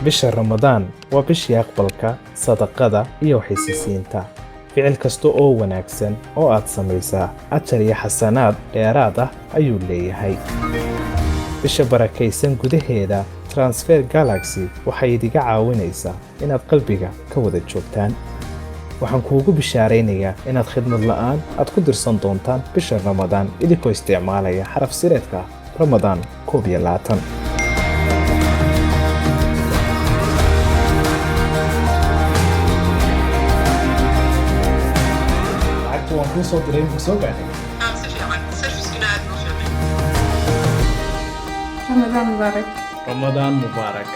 bisha Ramadaan waa bishii aqbalka, sadaqada iyo xisiisiinta. ficil kasta oo wanaagsan oo aad samaysaa ajar iyo xasanaad dheeraad ah ayuu leeyahay. bisha barakaysan gudaheeda Transfer Galaxy waxay idiga caawinaysaa inaad qalbiga ka wada joogtaan. waxaan kuugu bishaaraynayaa inaad khidmad la'aan aad ku dirsan doontaan bisha Ramadaan idinkoo isticmaalaya xaraf sireedka Ramadaan 12. waan kuu soo diray muxuu soo gaadhay رمضان مبارك. Ramadaan Mubaarak.